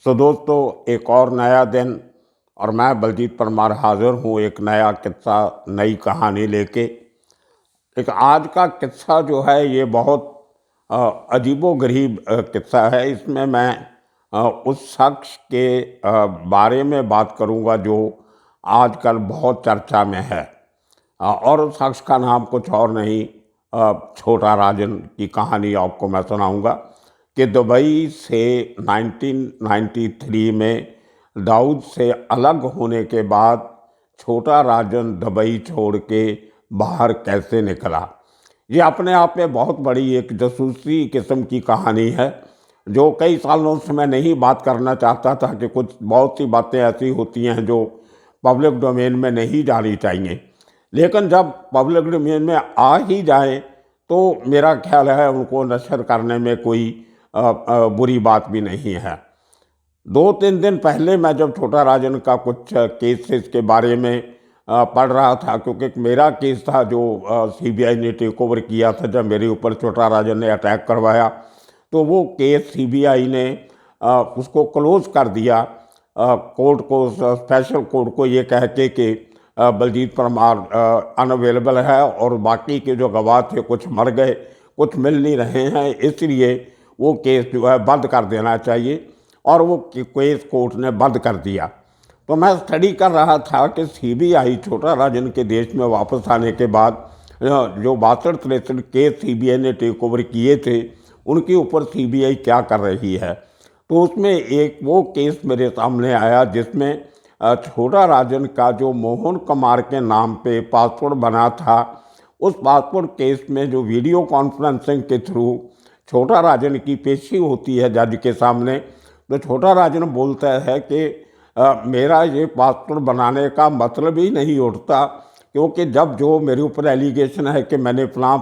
सो दोस्तों, एक और नया दिन और मैं बलजीत परमार हाजिर हूँ एक नया किस्सा, नई कहानी लेके। एक आज का किस्सा जो है ये बहुत अजीबोगरीब किस्सा है। इसमें मैं उस शख्स के बारे में बात करूँगा जो आजकल बहुत चर्चा में है। और उस शख्स का नाम कुछ और नहीं, छोटा राजन की कहानी आपको मैं सुनाऊंगा कि दुबई से 1993 में दाऊद से अलग होने के बाद छोटा राजन दुबई छोड़ के बाहर कैसे निकला। ये अपने आप में बहुत बड़ी एक जासूसी किस्म की कहानी है जो कई सालों से मैं नहीं बात करना चाहता था कि कुछ बहुत सी बातें ऐसी होती हैं जो पब्लिक डोमेन में नहीं जानी चाहिए, लेकिन जब पब्लिक डोमेन में आ ही जाए तो मेरा ख्याल है उनको नशर करने में कोई बुरी बात भी नहीं है। 2-3 दिन पहले मैं जब छोटा राजन का कुछ केसेस के बारे में पढ़ रहा था, क्योंकि मेरा केस था जो सीबीआई ने टेक ओवर किया था जब मेरे ऊपर छोटा राजन ने अटैक करवाया, तो वो केस सीबीआई ने उसको क्लोज कर दिया। कोर्ट को, स्पेशल कोर्ट को ये कह के कि बलजीत परमार अनअवेलेबल है और बाकी के जो गवाह थे कुछ मर गए, कुछ मिल नहीं रहे हैं, इसलिए वो केस जो है बंद कर देना चाहिए। और वो केस कोर्ट ने बंद कर दिया। तो मैं स्टडी कर रहा था कि सीबीआई छोटा राजन के देश में वापस आने के बाद जो 62-63 केस सीबीआई ने टेक ओवर किए थे उनके ऊपर सीबीआई क्या कर रही है। तो उसमें एक वो केस मेरे सामने आया जिसमें छोटा राजन का जो मोहन कुमार के नाम पे पासपोर्ट बना था, उस पासपोर्ट केस में जो वीडियो कॉन्फ्रेंसिंग के थ्रू छोटा राजन की पेशी होती है जज के सामने, तो छोटा राजन बोलता है कि मेरा ये पासपोर्ट बनाने का मतलब ही नहीं उठता, क्योंकि जब जो मेरे ऊपर एलिगेशन है कि मैंने फलां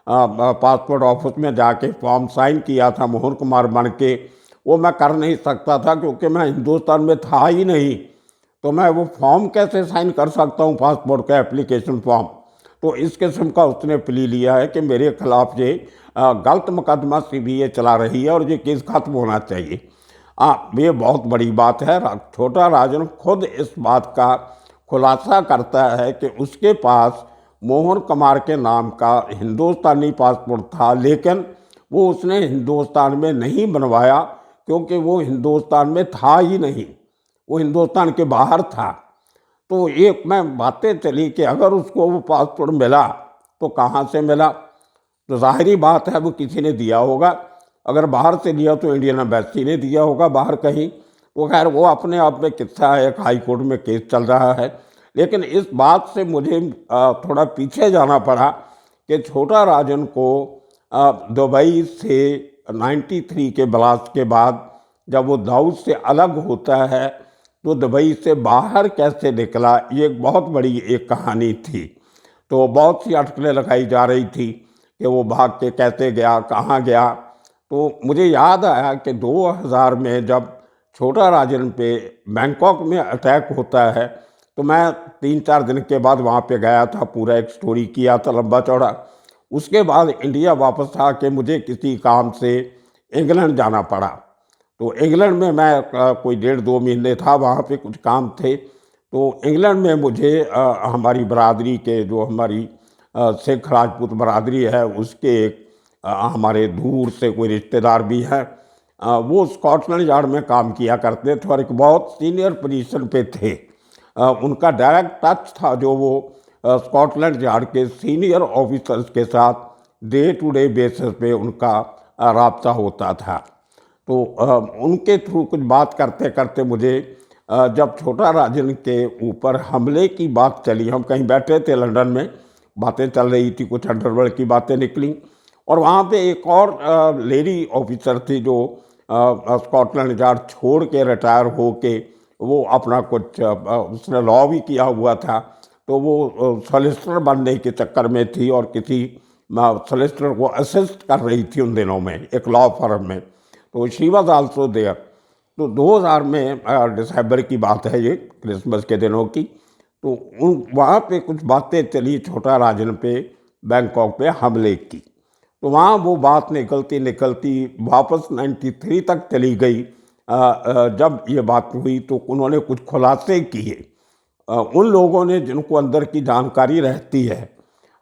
पासपोर्ट ऑफिस में जाके फॉर्म साइन किया था मोहन कुमार बन के, वो मैं कर नहीं सकता था क्योंकि मैं हिंदुस्तान में था ही नहीं। तो मैं वो फॉर्म कैसे साइन कर सकता हूँ, पासपोर्ट का एप्लीकेशन फॉर्म। तो इस किस्म का उसने प्ली लिया है कि मेरे खिलाफ ये गलत मुकदमा सीबीआई चला रही है और ये केस खत्म होना चाहिए। ये बहुत बड़ी बात है। छोटा राजन खुद इस बात का खुलासा करता है कि उसके पास मोहन कुमार के नाम का हिंदुस्तानी पासपोर्ट था, लेकिन वो उसने हिंदुस्तान में नहीं बनवाया क्योंकि वो हिंदुस्तान में था ही नहीं, वो हिंदुस्तान के बाहर था। तो एक मैं बातें चली कि अगर उसको वो पासपोर्ट मिला तो कहाँ से मिला, तो जाहिरी बात है वो किसी ने दिया होगा। अगर बाहर से लिया तो इंडियन एम्बेसी ने दिया होगा बाहर कहीं। तो खैर वो अपने आप में किस्सा है, एक हाई कोर्ट में केस चल रहा है। लेकिन इस बात से मुझे थोड़ा पीछे जाना पड़ा कि छोटा राजन को दुबई से 93 के ब्लास्ट के बाद जब वो दाऊद से अलग होता है तो दुबई से बाहर कैसे निकला, ये एक बहुत बड़ी एक कहानी थी। तो बहुत सी अटकलें लगाई जा रही थी कि वो भाग के कैसे गया, कहाँ गया। तो मुझे याद आया कि 2000 में जब छोटा राजन पे बैंकॉक में अटैक होता है तो मैं 3-4 दिन के बाद वहाँ पे गया था, पूरा एक स्टोरी किया था लंबा चौड़ा। उसके बाद इंडिया वापस आके मुझे किसी काम से इंग्लैंड जाना पड़ा। तो इंग्लैंड में मैं कोई 1.5-2 महीने था, वहाँ पे कुछ काम थे। तो इंग्लैंड में मुझे हमारी बरादरी के, जो हमारी सिख राजपूत बरादरी है, उसके एक हमारे दूर से कोई रिश्तेदार भी हैं, वो स्कॉटलैंड यार्ड में काम किया करते थे और एक बहुत सीनियर पोजीशन पे थे। उनका डायरेक्ट टच था जो वो स्कॉटलैंड यार्ड के सीनियर ऑफिसर्स के साथ डे टू डे बेसिस पे उनका राब्ता होता था। तो उनके थ्रू कुछ बात करते करते मुझे जब छोटा राजन के ऊपर हमले की बात चली, हम कहीं बैठे थे लंदन में, बातें चल रही थी, कुछ अंडरवर्ल्ड की बातें निकली और वहाँ पे एक और लेडी ऑफिसर थी जो स्कॉटलैंड यार्ड छोड़ के रिटायर हो के वो अपना कुछ उसने लॉ भी किया हुआ था, तो वो सॉलिसिटर बनने के चक्कर में थी और किसी सॉलिसिटर को असिस्ट कर रही थी उन दिनों में एक लॉ फर्म में। तो शी वॉज आल्सो देयर। तो 2000 में दिसंबर की बात है, ये क्रिसमस के दिनों की। तो वहाँ पे कुछ बातें चली छोटा राजन पे बैंकॉक पे हमले की। तो वहाँ वो बात निकलती निकलती वापस 93 तक चली गई जब ये बात हुई तो उन्होंने कुछ खुलासे किए। उन लोगों ने जिनको अंदर की जानकारी रहती है,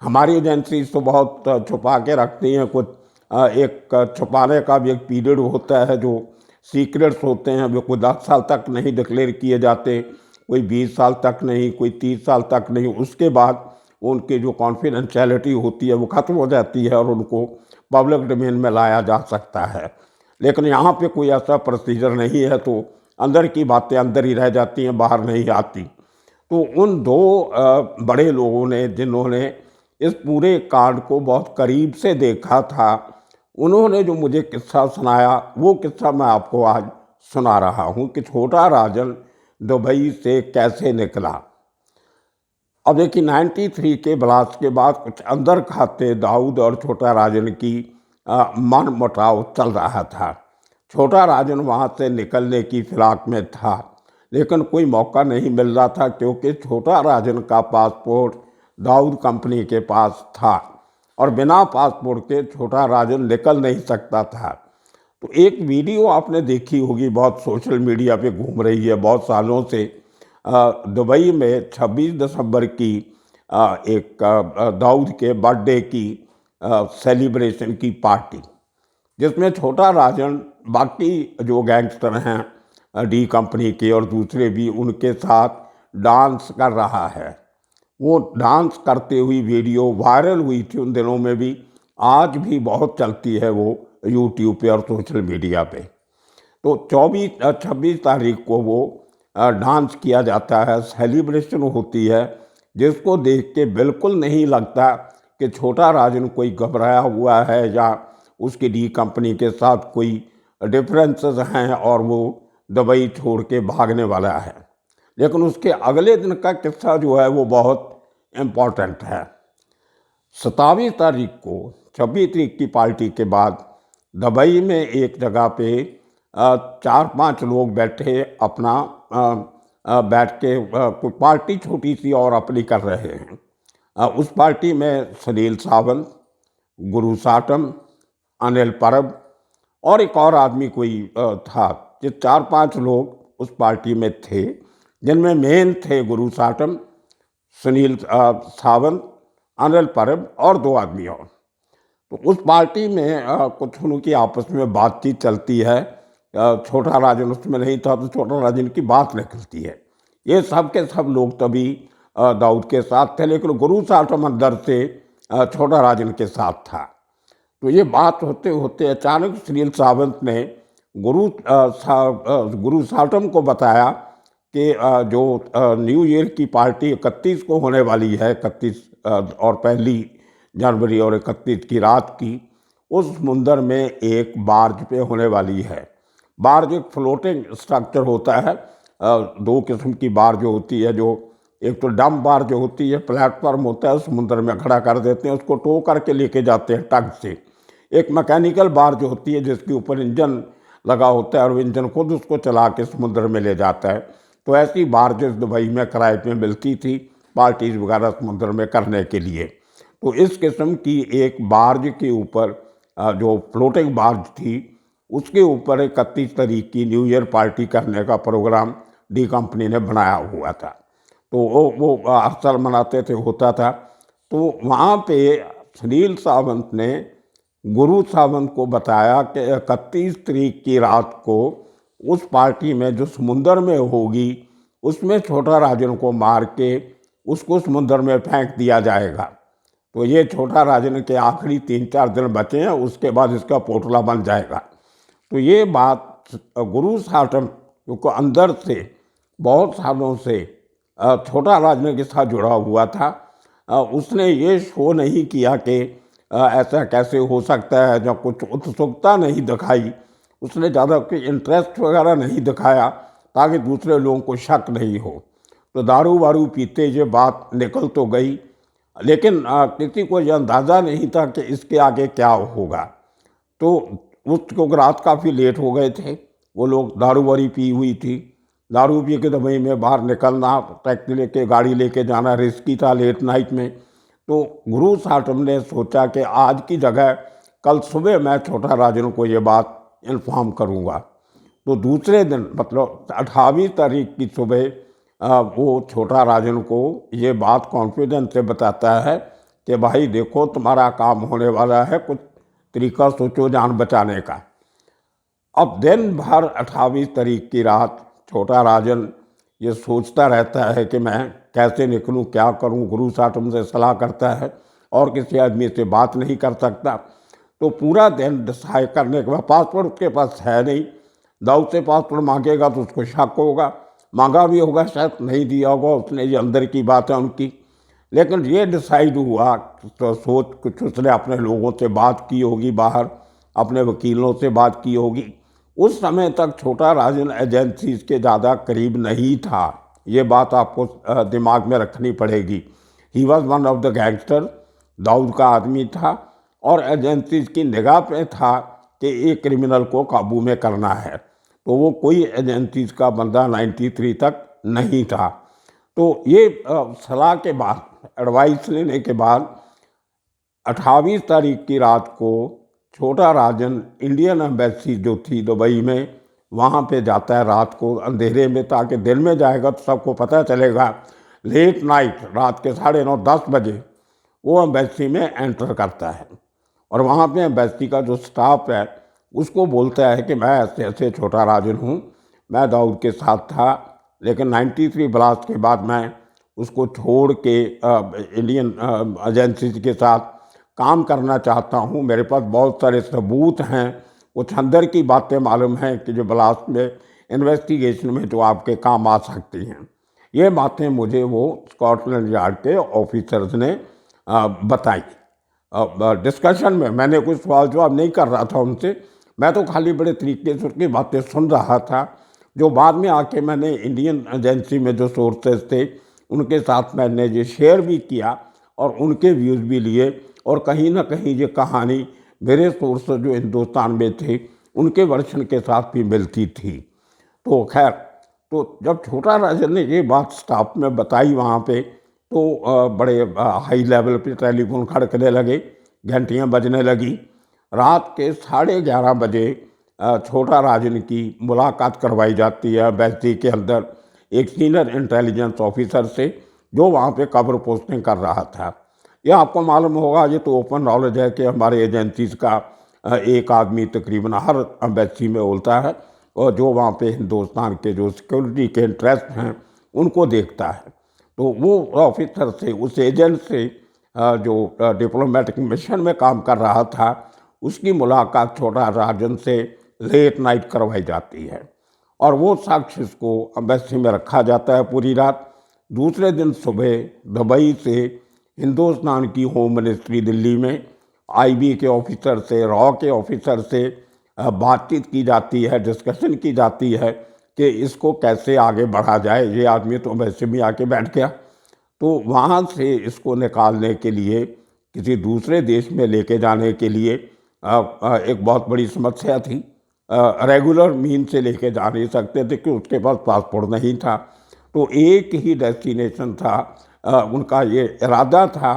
हमारी एजेंसी तो बहुत छुपा के रखती हैं कुछ। एक छुपाने का भी एक पीरियड होता है, जो सीक्रेट्स होते हैं वो कोई 10 साल तक नहीं डिक्लेयर किए जाते, कोई 20 साल तक नहीं, कोई 30 साल तक नहीं। उसके बाद उनकी जो कॉन्फिडेंशियलिटी होती है वो ख़त्म हो जाती है और उनको पब्लिक डोमेन में लाया जा सकता है। लेकिन यहाँ पे कोई ऐसा प्रोसीजर नहीं है, तो अंदर की बातें अंदर ही रह जाती हैं, बाहर नहीं आती। तो उन दो बड़े लोगों ने, जिन्होंने इस पूरे कांड को बहुत करीब से देखा था, उन्होंने जो मुझे किस्सा सुनाया, वो किस्सा मैं आपको आज सुना रहा हूँ कि छोटा राजन दुबई से कैसे निकला। अब देखिए, 93 के ब्लास्ट के बाद कुछ अंदर खाते दाऊद और छोटा राजन की मन मुटाव चल रहा था। छोटा राजन वहाँ से निकलने की फिराक में था, लेकिन कोई मौका नहीं मिल रहा था, क्योंकि छोटा राजन का पासपोर्ट दाऊद कंपनी के पास था और बिना पासपोर्ट के छोटा राजन निकल नहीं सकता था। तो एक वीडियो आपने देखी होगी, बहुत सोशल मीडिया पे घूम रही है बहुत सालों से। दुबई में 26 दिसंबर की एक दाऊद के बर्थडे की सेलिब्रेशन की पार्टी, जिसमें छोटा राजन बाकी जो गैंगस्टर हैं डी कंपनी के और दूसरे भी, उनके साथ डांस कर रहा है। वो डांस करते हुई वीडियो वायरल हुई थी उन दिनों में भी, आज भी बहुत चलती है वो यूट्यूब पे और सोशल मीडिया पे। तो 26 तारीख को वो डांस किया जाता है, सेलिब्रेशन होती है, जिसको देख के बिल्कुल नहीं लगता कि छोटा राजन कोई घबराया हुआ है या उसकी डी कंपनी के साथ कोई डिफरेंसेस हैं और वो दुबई छोड़ के भागने वाला है। लेकिन उसके अगले दिन का किस्सा जो है वो बहुत इम्पॉर्टेंट है। 27 तारीख को, 26 तारीख की पार्टी के बाद दुबई में एक जगह पे 4-5 लोग बैठे अपना बैठ के कोई पार्टी छोटी सी और अपनी कर रहे हैं। उस पार्टी में सुनील सावंत, गुरु साटम, अनिल परब और एक और आदमी कोई था। ये 4-5 लोग उस पार्टी में थे, जिनमें मेन थे गुरु साटम, सुनील सावंत, अनिल परब और 2 आदमी और। तो उस पार्टी में कुछ उनकी आपस में बातचीत चलती है। छोटा राजन उसमें नहीं था, तो छोटा राजन की बात निकलती है। ये सब के सब लोग तभी दाऊद के साथ थे, लेकिन गुरु साटम अंदर से छोटा राजन के साथ था। तो ये बात होते होते अचानक सुनील सावंत ने गुरु साटम को बताया कि जो न्यू ईयर की पार्टी 31 को होने वाली है, 31 और 1 जनवरी और 31 की रात की, उस समुंदर में एक बार्ज पे होने वाली है। बार्ज एक फ्लोटिंग स्ट्रक्चर होता है। 2 किस्म की बार्ज होती है, जो एक तो डम बार्ज होती है, प्लेटफॉर्म होता है, समुद्र में खड़ा कर देते हैं, उसको टो करके लेके जाते हैं टग से। एक मैकेनिकल बार्ज होती है जिसके ऊपर इंजन लगा होता है और इंजन खुद उसको चला के समुद्र में ले जाता है। तो ऐसी बार्जेस दुबई में किराए पे मिलती थी पार्टीज वगैरह समुद्र में करने के लिए। तो इस किस्म की एक बार्ज के ऊपर जो फ्लोटिंग बार्ज थी, उसके ऊपर 31 तारीख की न्यू ईयर पार्टी करने का प्रोग्राम डी कंपनी ने बनाया हुआ था। तो वो अक्सर मनाते थे, होता था। तो वहाँ पे सुनील सावंत ने गुरु सावंत को बताया कि 31 तारीख की रात को उस पार्टी में जो समुंदर में होगी, उसमें छोटा राजन को मार के उसको समुंदर में फेंक दिया जाएगा। तो ये छोटा राजन के आखिरी 3-4 दिन बचे हैं, उसके बाद इसका पोटला बन जाएगा। तो ये बात गुरु साटम को अंदर से बहुत सालों से छोटा राजन के साथ जुड़ा हुआ था। उसने ये शो नहीं किया कि ऐसा कैसे हो सकता है, जब कुछ उत्सुकता नहीं दिखाई, उसने ज़्यादा कोई इंटरेस्ट वगैरह नहीं दिखाया ताकि दूसरे लोगों को शक नहीं हो। तो दारू वारू पीते ये बात निकल तो गई, लेकिन किसी को यह अंदाज़ा नहीं था कि इसके आगे क्या होगा। तो उसको रात काफ़ी लेट हो गए थे, वो लोग दारू वारी पी हुई थी। दारू पी के दुबई में बाहर निकलना, टैक्सी लेके गाड़ी लेके जाना रिस्की था लेट नाइट में। तो गुरु साटम ने सोचा कि आज की जगह कल सुबह मैं छोटा राजन को ये बात इन्फॉर्म करूँगा। तो दूसरे दिन मतलब 28 तारीख की सुबह वो छोटा राजन को ये बात कॉन्फिडेंस से बताता है कि भाई देखो तुम्हारा काम होने वाला है, कुछ तरीका सोचो जान बचाने का। अब दिन भर 28 तारीख की रात छोटा राजन ये सोचता रहता है कि मैं कैसे निकलूं, क्या करूं। गुरु साहब से सलाह करता है और किसी आदमी से बात नहीं कर सकता। तो पूरा दिन डिसाइड करने के बाद पासपोर्ट उसके पास है नहीं। दाऊद से पासपोर्ट मांगेगा तो उसको शक होगा, मांगा भी होगा शायद नहीं दिया होगा उसने, ये अंदर की बात है उनकी। लेकिन ये डिसाइड हुआ तो सोच कुछ उसने अपने लोगों से बात की होगी, बाहर अपने वकीलों से बात की होगी। उस समय तक छोटा राजन एजेंसीज के ज़्यादा करीब नहीं था, ये बात आपको दिमाग में रखनी पड़ेगी। He was one of the gangster, Dawood का आदमी था और एजेंसीज की निगाह पे था कि एक क्रिमिनल को काबू में करना है। तो वो कोई एजेंसीज का बंदा 93 तक नहीं था। तो ये सलाह के बाद, एडवाइस लेने के बाद 28 तारीख की रात को छोटा राजन इंडियन एम्बेसी जो थी दुबई में, वहाँ पे जाता है रात को अंधेरे में, ताकि दिन में जाएगा तो सबको पता चलेगा। लेट नाइट रात के 9:30-10 बजे वो एम्बेसी में एंटर करता है और वहाँ पे एम्बेसी का जो स्टाफ है उसको बोलता है कि मैं ऐसे ऐसे छोटा राजन हूँ, मैं दाऊद के साथ था, लेकिन 93 ब्लास्ट के बाद मैं उसको छोड़ के इंडियन एजेंसीज के साथ काम करना चाहता हूँ। मेरे पास बहुत सारे सबूत हैं, कुछ अंदर की बातें मालूम हैं कि जो ब्लास्ट में इन्वेस्टिगेशन में जो आपके काम आ सकती हैं। ये बातें मुझे वो स्कॉटलैंड यार्ड के ऑफिसर्स ने बताई। डिस्कशन में मैंने कोई सवाल जवाब नहीं कर रहा था उनसे, मैं तो खाली बड़े तरीके से उसकी बातें सुन रहा था। जो बाद में आके मैंने इंडियन एजेंसी में जो सोर्सेज थे उनके साथ मैंने ये शेयर भी किया और उनके व्यूज़ भी लिए, और कहीं ना कहीं ये कहानी मेरे सोर्स जो हिंदुस्तान में थे उनके वर्शन के साथ भी मिलती थी। तो खैर, तो जब छोटा राजन ने ये बात स्टाफ में बताई वहाँ पे, तो बड़े हाई लेवल पे टेलीफोन खड़कने लगे, घंटियाँ बजने लगी। रात के 11:30 बजे छोटा राजन की मुलाकात करवाई जाती है एम्बेसी के अंदर एक सीनियर इंटेलिजेंस ऑफिसर से, जो वहाँ पे कवर पोस्टिंग कर रहा था। यह आपको मालूम होगा, ये तो ओपन नॉलेज है कि हमारे एजेंसीज का एक आदमी तकरीबन हर एम्बेसी में होता है और जो वहाँ पे हिंदुस्तान के जो सिक्योरिटी के इंटरेस्ट हैं उनको देखता है। तो वो ऑफिसर से, उस एजेंट से जो डिप्लोमेटिक मिशन में काम कर रहा था, उसकी मुलाकात छोटा राजन से लेट नाइट करवाई जाती है और वो शख्स इसको एम्बेसी में रखा जाता है पूरी रात। दूसरे दिन सुबह दुबई से हिंदुस्तान की होम मिनिस्ट्री दिल्ली में आईबी के ऑफिसर से, रॉ के ऑफिसर से बातचीत की जाती है, डिस्कशन की जाती है कि इसको कैसे आगे बढ़ा जाए। ये आदमी तो वैसे भी आके बैठ गया, तो वहाँ से इसको निकालने के लिए, किसी दूसरे देश में लेके जाने के लिए एक बहुत बड़ी समस्या थी। रेगुलर मीन से लेके जा नहीं सकते थे कि उसके पास पासपोर्ट नहीं था। तो एक ही डेस्टिनेशन था, उनका ये इरादा था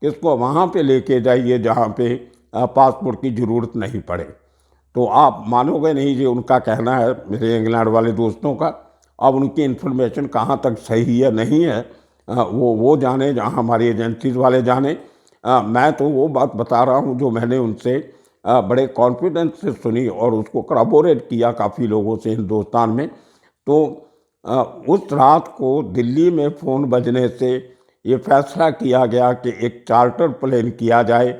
कि इसको वहाँ पे लेके जाइए जहाँ पे पासपोर्ट की ज़रूरत नहीं पड़े। तो आप मानोगे नहीं, ये उनका कहना है मेरे इंग्लैंड वाले दोस्तों का। अब उनकी इन्फॉर्मेशन कहाँ तक सही है नहीं है वो जाने, जहाँ हमारी एजेंसीज वाले जाने। मैं तो वो बात बता रहा हूँ जो मैंने उनसे बड़े कॉन्फिडेंस से सुनी और उसको करबोरेट किया काफ़ी लोगों से हिंदुस्तान में। तो उस रात को दिल्ली में फ़ोन बजने से ये फैसला किया गया कि एक चार्टर प्लेन किया जाए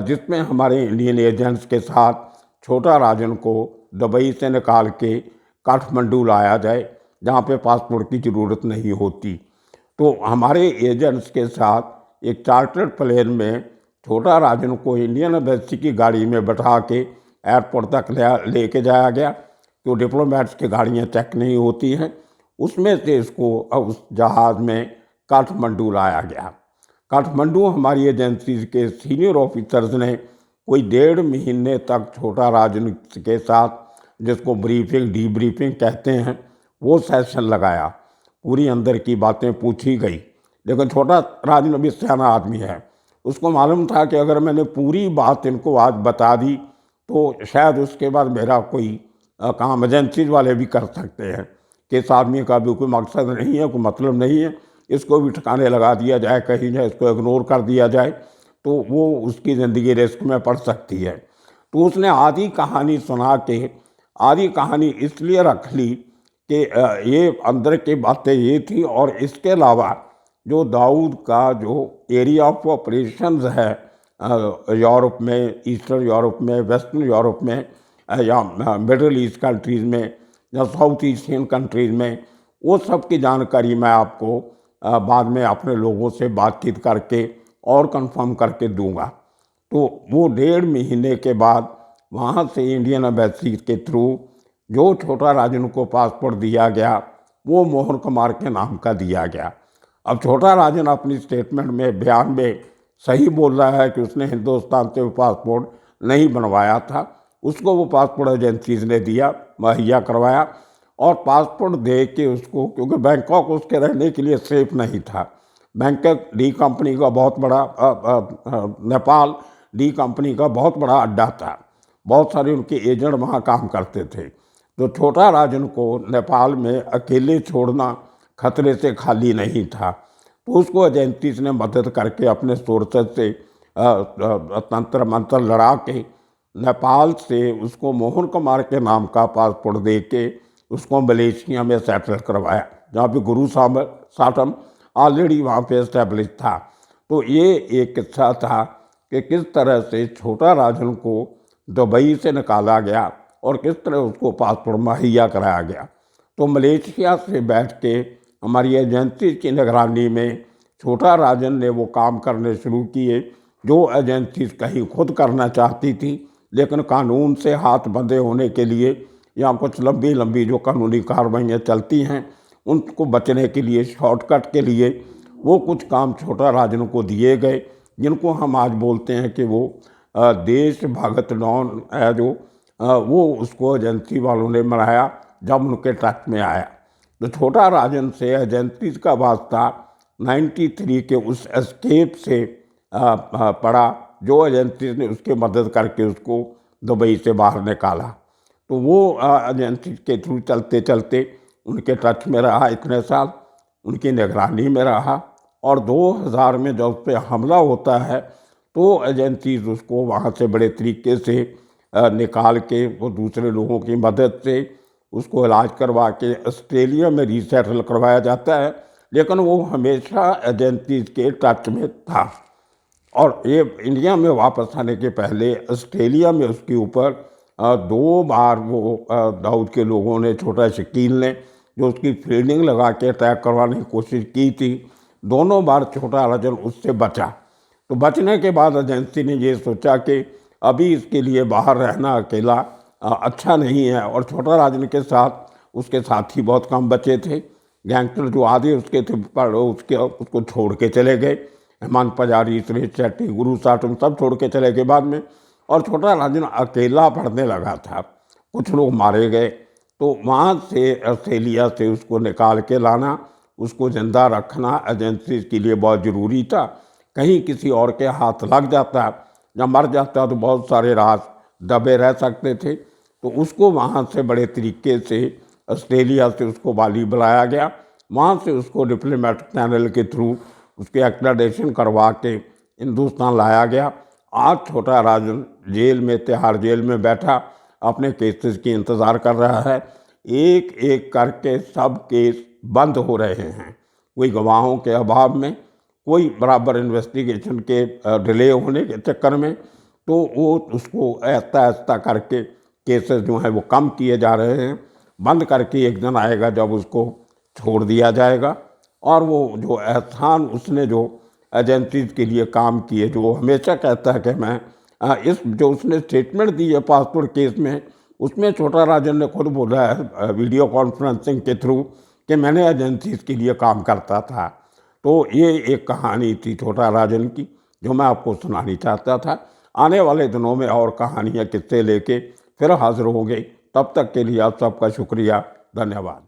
जिसमें हमारे इंडियन एजेंट्स के साथ छोटा राजन को दुबई से निकाल के काठमांडू लाया जाए, जहाँ पे पासपोर्ट की ज़रूरत नहीं होती। तो हमारे एजेंट्स के साथ एक चार्टर्ड प्लेन में छोटा राजन को इंडियन एम्बेसी की गाड़ी में बैठा के एयरपोर्ट तक लेके जाया गया। तो डिप्लोमेट्स की गाड़ियाँ चेक नहीं होती हैं, उसमें से इसको उस जहाज़ में काठमांडू लाया गया। काठमांडू हमारी एजेंसी के सीनियर ऑफिसर्स ने कोई 1.5 महीने तक छोटा राजन के साथ, जिसको ब्रीफिंग डीब्रीफिंग कहते हैं, वो सेशन लगाया। पूरी अंदर की बातें पूछी गई, लेकिन छोटा राजन अभी सियाना आदमी है, उसको मालूम था कि अगर मैंने पूरी बात इनको आज बता दी तो शायद उसके बाद मेरा कोई काम एजेंसीज वाले भी कर सकते हैं कि इस आदमी का भी कोई मकसद नहीं है, कोई मतलब नहीं है, इसको भी ठिकाने लगा दिया जाए, कहीं जाए इसको इग्नोर कर दिया जाए तो वो उसकी ज़िंदगी रिस्क में पड़ सकती है। तो उसने आधी कहानी सुना के, आधी कहानी इसलिए रख ली कि ये अंदर की बातें ये थी, और इसके अलावा जो दाऊद का जो एरिया ऑफ ऑपरेशंस है यूरोप में, ईस्टर्न यूरोप में, वेस्टर्न यूरोप में, या मिडल ईस्ट कंट्रीज़ में, या साउथ एशियन कंट्रीज़ में, वो सब की जानकारी मैं आपको बाद में अपने लोगों से बातचीत करके और कंफर्म करके दूंगा। तो वो 1.5 महीने के बाद वहाँ से इंडियन एम्बेसी के थ्रू जो छोटा राजन को पासपोर्ट दिया गया वो मोहन कुमार के नाम का दिया गया। अब छोटा राजन अपनी स्टेटमेंट में, बयान में सही बोल रहा है कि उसने हिंदुस्तान से वो पासपोर्ट नहीं बनवाया था, उसको वो पासपोर्ट एजेंसीज ने दिया, मुहैया करवाया, और पासपोर्ट दे के उसको, क्योंकि बैंकॉक उसके रहने के लिए सेफ नहीं था। बैंकॉक डी कंपनी का बहुत बड़ा नेपाल डी कंपनी का बहुत बड़ा अड्डा था, बहुत सारे उनके एजेंट वहाँ काम करते थे। तो छोटा राजन को नेपाल में अकेले छोड़ना खतरे से खाली नहीं था, तो उसको एजेंसीज ने मदद करके अपने सोर्सेज से तंत्र मंत्र लड़ा के नेपाल से उसको मोहन कुमार के नाम का पासपोर्ट दे के उसको मलेशिया में सेटल करवाया, जहाँ पे गुरु साटम ऑलरेडी वहाँ पे इस्टेब्लिश था। तो ये एक किस्सा था कि किस तरह से छोटा राजन को दुबई से निकाला गया और किस तरह उसको पासपोर्ट मुहैया कराया गया। तो मलेशिया से बैठ के हमारी एजेंसी की निगरानी में छोटा राजन ने वो काम करने शुरू किए जो एजेंसी कहीं खुद करना चाहती थी, लेकिन कानून से हाथ बंधे होने के लिए या कुछ लंबी लंबी जो कानूनी कार्रवाइयाँ चलती हैं उनको बचने के लिए, शॉर्टकट के लिए वो कुछ काम छोटा राजन को दिए गए, जिनको हम आज बोलते हैं कि वो देश भगत डॉन है जो वो उसको एजेंसी वालों ने मनाया जब उनके टच में आया। तो छोटा राजन से एजेंसी का वास्ता 93 के उस एस्केप से पड़ा जो एजेंसी ने उसकी मदद करके उसको दुबई से बाहर निकाला। तो वो एजेंसी के थ्रू चलते चलते उनके टच में रहा, इतने साल उनकी निगरानी में रहा, और 2000 में जब उस पर हमला होता है तो एजेंसीज उसको वहाँ से बड़े तरीके से निकाल के वो दूसरे लोगों की मदद से उसको इलाज करवा के ऑस्ट्रेलिया में रीसेटल करवाया जाता है, लेकिन वो हमेशा एजेंसीज के टच में था। और ये इंडिया में वापस आने के पहले ऑस्ट्रेलिया में उसके ऊपर 2 बार वो दाऊद के लोगों ने, छोटा शकील ने, जो उसकी फील्डिंग लगा के अटैक करवाने की कोशिश की थी, दोनों बार छोटा राजन उससे बचा। तो बचने के बाद एजेंसी ने ये सोचा कि अभी इसके लिए बाहर रहना अकेला अच्छा नहीं है, और छोटा राजन के साथ उसके साथी बहुत कम बचे थे, गैंगस्टर जो आधे उसके थे पर उसको छोड़ के चले गए, हेमंत पुजारी, सुरेश शेट्टी, गुरु साटम सब छोड़ के चले गए बाद में, और छोटा राजन अकेला पड़ने लगा था, कुछ लोग मारे गए। तो वहाँ से ऑस्ट्रेलिया से उसको निकाल के लाना, उसको ज़िंदा रखना एजेंसी के लिए बहुत ज़रूरी था। कहीं किसी और के हाथ लग जाता या मर जाता तो बहुत सारे राज दबे रह सकते थे। तो उसको वहाँ से बड़े तरीके से ऑस्ट्रेलिया से उसको बाली बुलाया गया, वहाँ से उसको डिप्लोमेटिक चैनल के थ्रू उसके एक्रेडिटेशन करवा के हिंदुस्तान लाया गया। आज छोटा राजन जेल में, तिहाड़ जेल में बैठा अपने केसेस की इंतज़ार कर रहा है। एक एक करके सब केस बंद हो रहे हैं, कोई गवाहों के अभाव में, कोई बराबर इन्वेस्टिगेशन के डिले होने के चक्कर में। तो वो उसको ऐसा ऐसा करके केसेस जो हैं वो कम किए जा रहे हैं, बंद करके एक दिन आएगा जब उसको छोड़ दिया जाएगा। और वो जो एहसान उसने जो एजेंसीज के लिए काम किए, जो हमेशा कहता है कि मैं इस जो उसने स्टेटमेंट दी है पासपोर्ट केस में, उसमें छोटा राजन ने खुद बोला है वीडियो कॉन्फ्रेंसिंग के थ्रू कि मैंने एजेंसीज के लिए काम करता था। तो ये एक कहानी थी छोटा राजन की जो मैं आपको सुनानी चाहता था। आने वाले दिनों में और कहानियाँ किस्से लेके फिर हाजिर होंगे। तब तक के लिए आप सबका शुक्रिया, धन्यवाद।